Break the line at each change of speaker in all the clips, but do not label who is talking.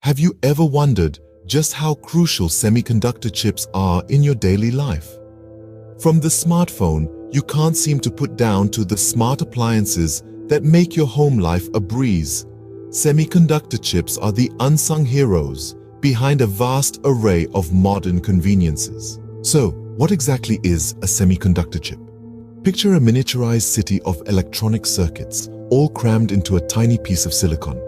Have you ever wondered just how crucial semiconductor chips are in your daily life? From the smartphone you can't seem to put down to the smart appliances that make your home life a breeze, semiconductor chips are the unsung heroes behind a vast array of modern conveniences. So, what exactly is a semiconductor chip? Picture a miniaturized city of electronic circuits, all crammed into a tiny piece of silicon.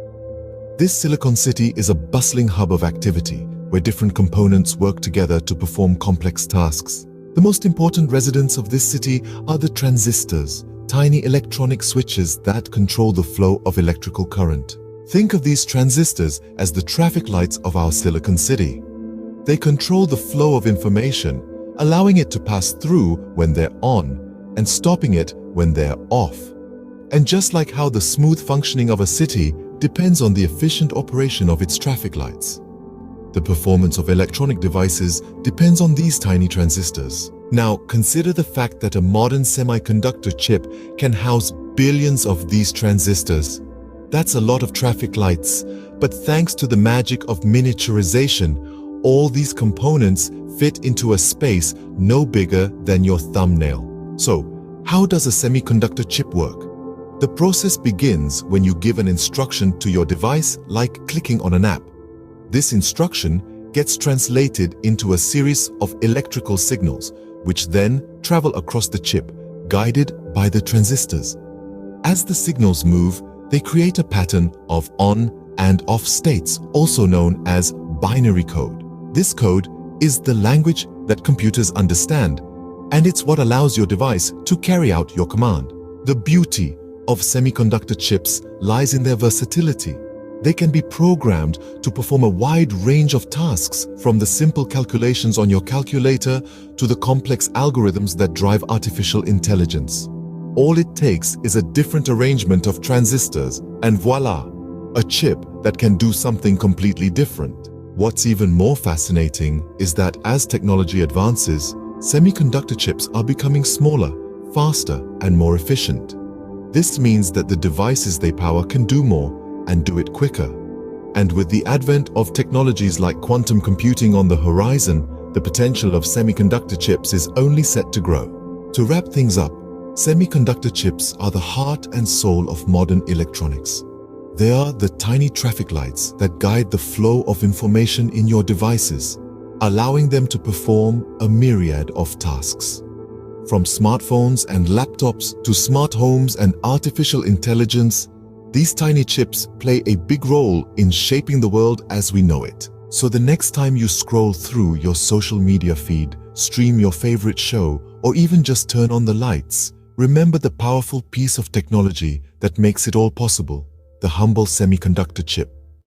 This silicon city is a bustling hub of activity, where different components work together to perform complex tasks. The most important residents of this city are the transistors, tiny electronic switches that control the flow of electrical current. Think of these transistors as the traffic lights of our silicon city. They control the flow of information, allowing it to pass through when they're on and stopping it when they're off. And just like how the smooth functioning of a city depends on the efficient operation of its traffic lights, the performance of electronic devices depends on these tiny transistors. Now, consider the fact that a modern semiconductor chip can house billions of these transistors. That's a lot of traffic lights, but thanks to the magic of miniaturization, all these components fit into a space no bigger than your thumbnail. So, how does a semiconductor chip work? The process begins when you give an instruction to your device, like clicking on an app. This instruction gets translated into a series of electrical signals, which then travel across the chip, guided by the transistors. As the signals move, they create a pattern of on and off states, also known as binary code. This code is the language that computers understand, and it's what allows your device to carry out your command. The beauty of semiconductor chips lies in their versatility. They can be programmed to perform a wide range of tasks, from the simple calculations on your calculator to the complex algorithms that drive artificial intelligence. All it takes is a different arrangement of transistors, and voila, a chip that can do something completely different. What's even more fascinating is that as technology advances, semiconductor chips are becoming smaller, faster, and more efficient. This means that the devices they power can do more and do it quicker. And with the advent of technologies like quantum computing on the horizon, the potential of semiconductor chips is only set to grow. To wrap things up, semiconductor chips are the heart and soul of modern electronics. They are the tiny traffic lights that guide the flow of information in your devices, allowing them to perform a myriad of tasks. From smartphones and laptops to smart homes and artificial intelligence, these tiny chips play a big role in shaping the world as we know it. So the next time you scroll through your social media feed, stream your favorite show, or even just turn on the lights, remember the powerful piece of technology that makes it all possible: the humble semiconductor chip.